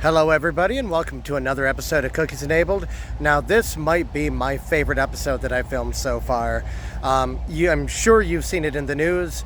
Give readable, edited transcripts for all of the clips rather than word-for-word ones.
Hello everybody and welcome to another episode of Cookies Enabled. Now this might be my favorite episode that I've filmed so far. I'm sure you've seen it in the news.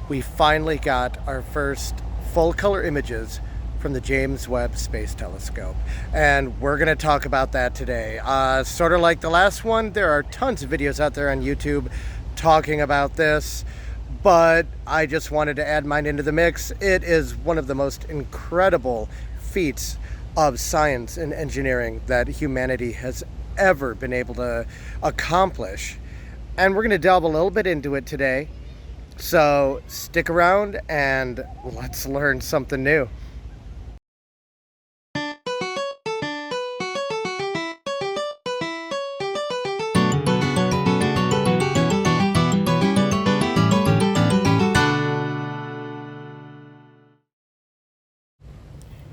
We finally got our first full color images from the James Webb Space Telescope. And we're going to talk about that today. Sort of like the last one, there are tons of videos out there on YouTube talking about this. But I just wanted to add mine into the mix. It is one of the most incredible feats of science and engineering that humanity has ever been able to accomplish. And we're going to delve a little bit into it today. So stick around and let's learn something new.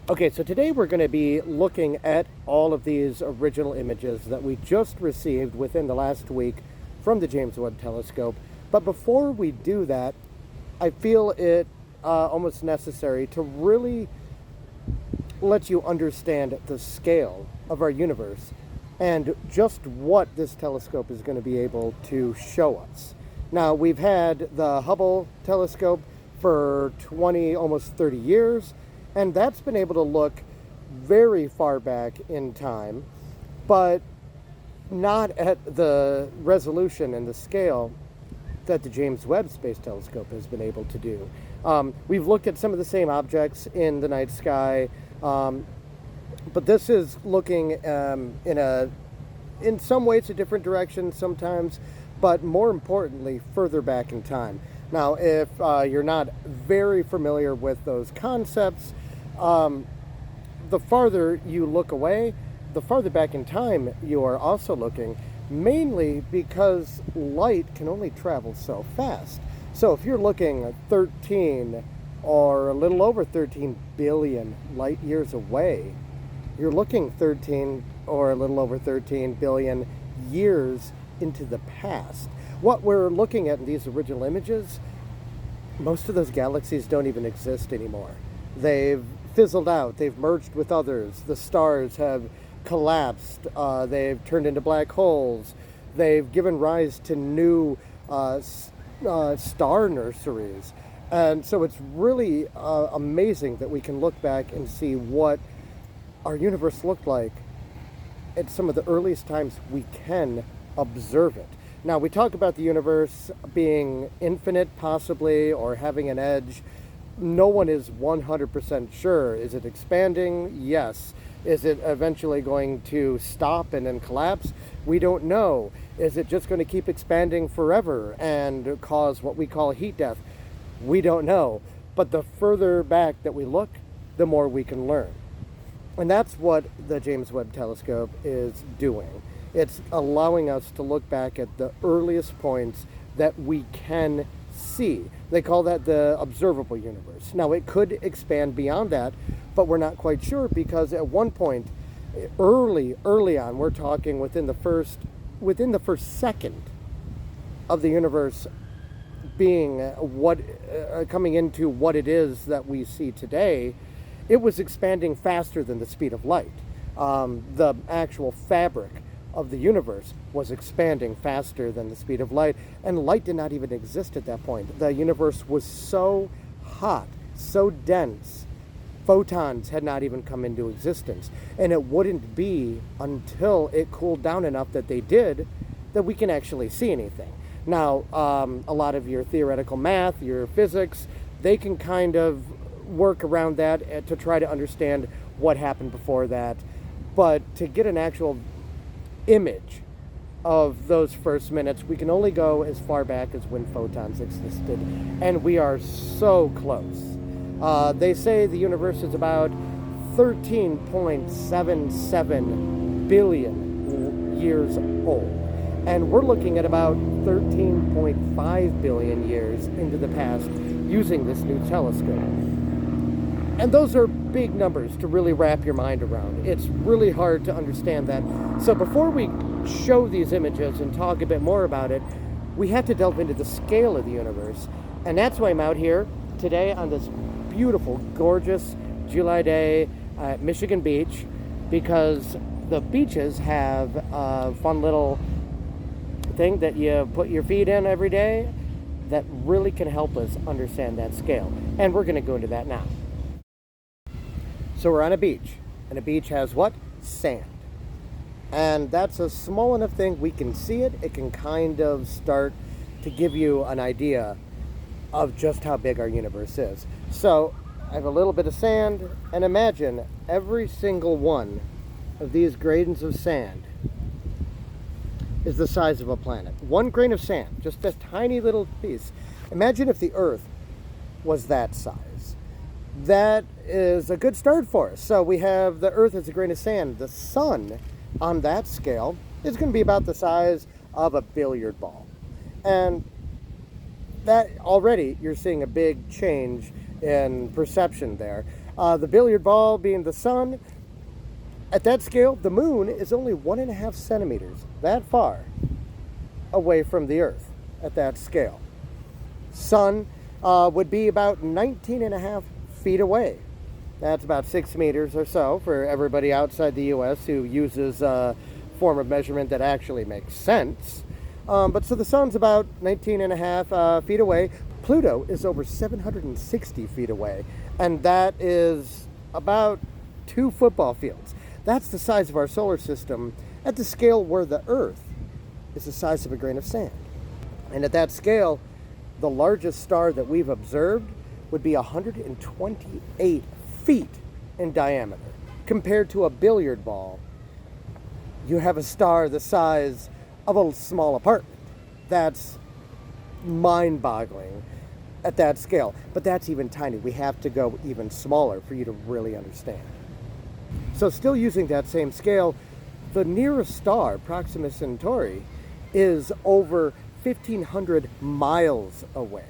Okay, so today we're going to be looking at all of these original images that we just received within the last week from the James Webb Telescope. But before we do that, I feel it almost necessary to really let you understand the scale of our universe and just what this telescope is going to be able to show us. Now, we've had the Hubble telescope for 20, almost 30 years. And that's been able to look very far back in time, but not at the resolution and the scale that the James Webb Space Telescope has been able to do. We've looked at some of the same objects in the night sky, but this is looking in some ways a different direction sometimes, but more importantly, further back in time. Now, if you're not very familiar with those concepts, the farther you look away, the farther back in time you are also looking, mainly because light can only travel so fast. So if you're looking at 13 or a little over 13 billion light years away, you're looking 13 or a little over 13 billion years into the past. What we're looking at in these original images, most of those galaxies don't even exist anymore. They've fizzled out, they've merged with others, the stars have collapsed, they've turned into black holes, they've given rise to new star nurseries. And so it's really amazing that we can look back and see what our universe looked like at some of the earliest times we can observe it. Now, we talk about the universe being infinite, possibly, or having an edge. No one is 100% sure. Is it expanding? Yes. Is it eventually going to stop and then collapse? We don't know. Is it just going to keep expanding forever and cause what we call heat death? We don't know. But the further back that we look, the more we can learn. And that's what the James Webb Telescope is doing. It's allowing us to look back at the earliest points that we can see. They call that the observable universe. Now, it could expand beyond that, but we're not quite sure because at one point, early on, we're talking within the first second of the universe being coming into what it is that we see today, it was expanding faster than the speed of light. The actual fabric of the universe was expanding faster than the speed of light, and light did not even exist at that point. The universe was so hot, so dense, photons had not even come into existence, and it wouldn't be until it cooled down enough that they did that we can actually see anything. Now, a lot of your theoretical math, your physics, they can kind of work around that to try to understand what happened before that, but to get an actual image of those first minutes, we can only go as far back as when photons existed, and we are so close. They say the universe is about 13.77 billion years old, and we're looking at about 13.5 billion years into the past using this new telescope. And those are big numbers to really wrap your mind around. It's really hard to understand that. So before we show these images and talk a bit more about it, we have to delve into the scale of the universe. And that's why I'm out here today on this beautiful, gorgeous July day at Michigan Beach, because the beaches have a fun little thing that you put your feet in every day that really can help us understand that scale. And we're going to go into that now. So we're on a beach, and a beach has what? Sand. And that's a small enough thing we can see it. It can kind of start to give you an idea of just how big our universe is. So I have a little bit of sand, and imagine every single one of these grains of sand is the size of a planet. One grain of sand, just a tiny little piece. Imagine if the Earth was that size. That is a good start for us. So we have the Earth as a grain of sand. The sun, on that scale, is going to be about the size of a billiard ball. And that already, you're seeing a big change in perception there. The billiard ball being the sun, at that scale, the moon is only 1.5 centimeters, that far away from the Earth at that scale. Sun would be about 19.5 feet away. That's about 6 meters or so for everybody outside the U.S. who uses a form of measurement that actually makes sense. But so the sun's about 19.5 feet away. Pluto is over 760 feet away, and that is about 2 football fields. That's the size of our solar system at the scale where the Earth is the size of a grain of sand. And at that scale, the largest star that we've observed would be 128 feet in diameter. Compared to a billiard ball, you have a star the size of a small apartment. That's mind-boggling at that scale. But that's even tiny. We have to go even smaller for you to really understand. So still using that same scale, the nearest star, Proxima Centauri, is over 1,500 miles away.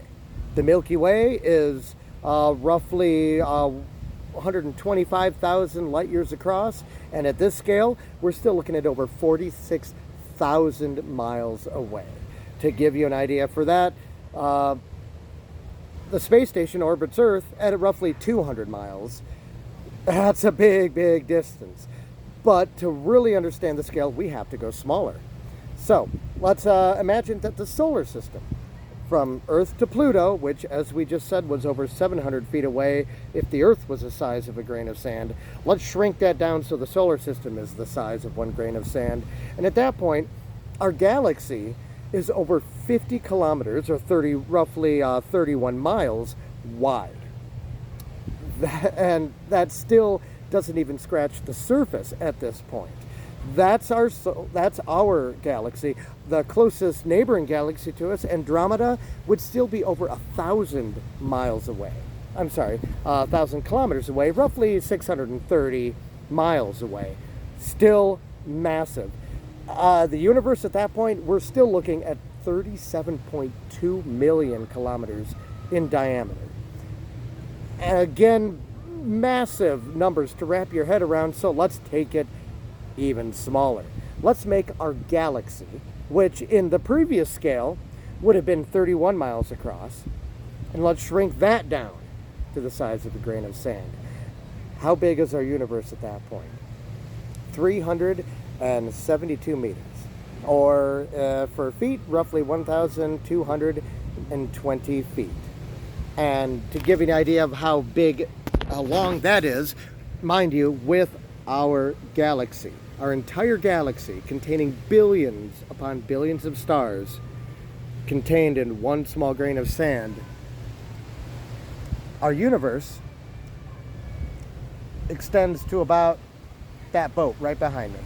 The Milky Way is roughly 125,000 light years across, and at this scale, we're still looking at over 46,000 miles away. To give you an idea for that, the space station orbits Earth at roughly 200 miles. That's a big, big distance. But to really understand the scale, we have to go smaller. So let's imagine that the solar system, from Earth to Pluto, which, as we just said, was over 700 feet away if the Earth was the size of a grain of sand, let's shrink that down so the solar system is the size of 1 grain of sand. And at that point, our galaxy is over 50 kilometers, or roughly 31 miles wide. And that still doesn't even scratch the surface at this point. That's our galaxy. The closest neighboring galaxy to us, Andromeda, would still be over 1,000 miles away. I'm sorry, 1,000 kilometers away, roughly 630 miles away. Still massive. The universe at that point, we're still looking at 37.2 million kilometers in diameter. And again, massive numbers to wrap your head around, so let's take it even smaller. Let's make our galaxy, which in the previous scale would have been 31 miles across, and let's shrink that down to the size of a grain of sand. How big is our universe at that point? 372 meters, or for feet, roughly 1,220 feet. And to give you an idea of how long that is, mind you, with our galaxy, our entire galaxy containing billions upon billions of stars contained in one small grain of sand, our universe extends to about that boat right behind me.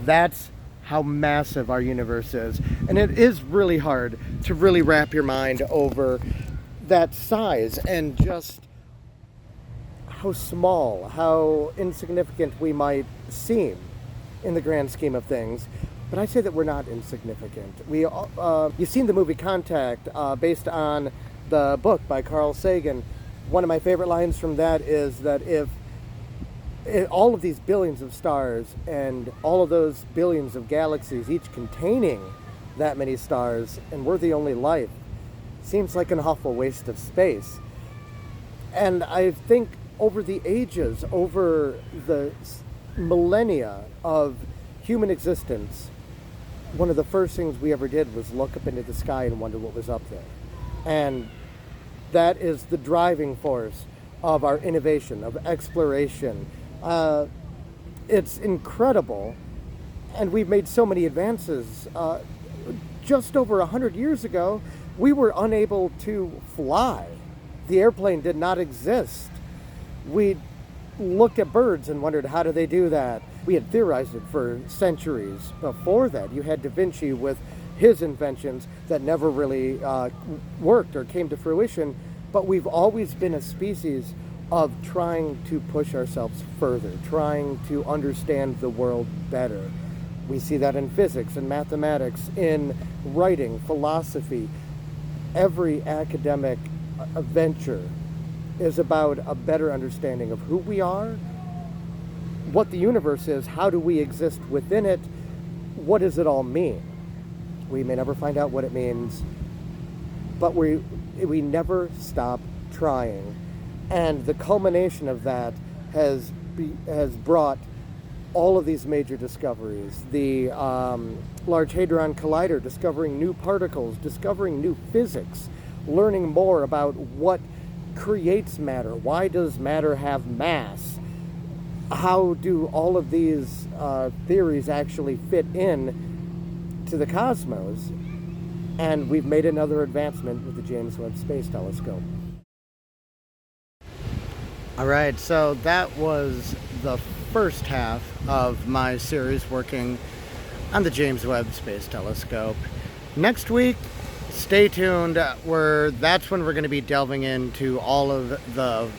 That's how massive our universe is. And it is really hard to really wrap your mind over that size and just how small, how insignificant we might seem in the grand scheme of things. But I say that we're not insignificant. You've seen the movie Contact, based on the book by Carl Sagan. One of my favorite lines from that is that if all of these billions of stars and all of those billions of galaxies, each containing that many stars, and we're the only life, seems like an awful waste of space. And I think over the ages, over the millennia of human existence, one of the first things we ever did was look up into the sky and wonder what was up there. And that is the driving force of our innovation, of exploration. It's incredible, and we've made so many advances. Just over 100 years ago, we were unable to fly. The airplane did not exist. We looked at birds and wondered, how do they do that? We had theorized it for centuries before that. You had Da Vinci with his inventions that never really worked or came to fruition, but we've always been a species of trying to push ourselves further, trying to understand the world better. We see that in physics and mathematics, in writing, philosophy. Every academic venture is about a better understanding of who we are, what the universe is, how do we exist within it, what does it all mean? We may never find out what it means, but we never stop trying. And the culmination of that has brought all of these major discoveries. The Large Hadron Collider, discovering new particles, discovering new physics, learning more about what creates matter. Why does matter have mass? How do all of these theories actually fit in to the cosmos? And we've made another advancement with the James Webb Space Telescope. All right, so that was the first half of my series working on the James Webb Space Telescope. Next week, stay tuned. That's when we're going to be delving into all of the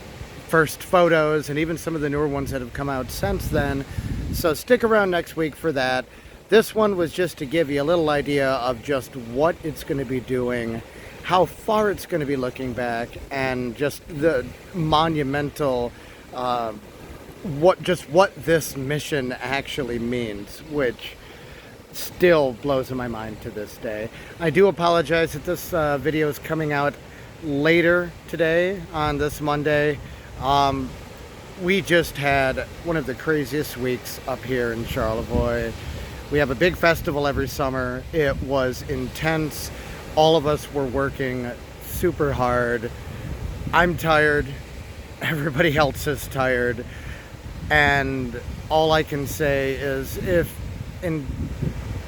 first photos and even some of the newer ones that have come out since then. So stick around next week for that. This one was just to give you a little idea of just what it's going to be doing, how far it's going to be looking back, and just the monumental what this mission actually means, which still blows my mind to this day. I do apologize that this video is coming out later today on this Monday. We just had one of the craziest weeks up here in Charlevoix. We have a big festival every summer. It was intense. All of us were working super hard. I'm tired. Everybody else is tired. And all I can say is,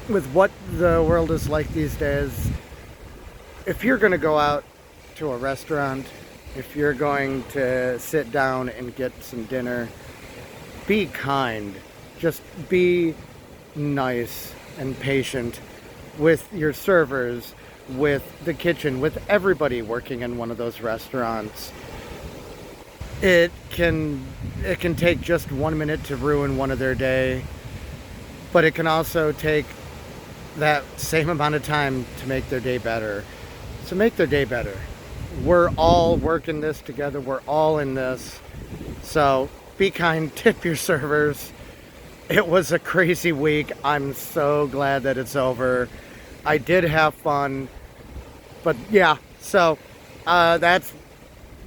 with what the world is like these days, if you're going to go out to a restaurant, if you're going to sit down and get some dinner, be kind. Just be nice and patient with your servers, with the kitchen, with everybody working in one of those restaurants. It can take just 1 minute to ruin one of their day, but it can also take that same amount of time to make their day better. So make their day better. We're all working this together. We're all in this. So be kind, tip your servers. It was a crazy week. I'm so glad that it's over. I did have fun, but yeah, so that's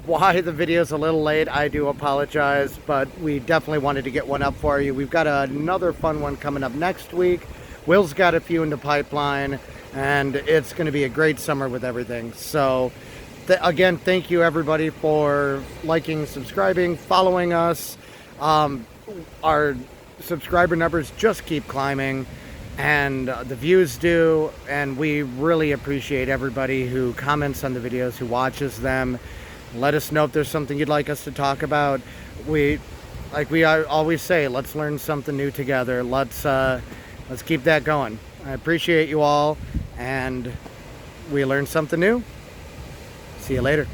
why the video's a little late. I do apologize, but we definitely wanted to get one up for you. We've got another fun one coming up next week. Will's got a few in the pipeline, and it's going to be a great summer with everything. So again, thank you everybody for liking, subscribing, following us. Our subscriber numbers just keep climbing, and the views do, and we really appreciate everybody who comments on the videos, who watches them. Let us know if there's something you'd like us to talk about. Like we always say, let's learn something new together. Let's keep that going. I appreciate you all, and we learned something new. See you later.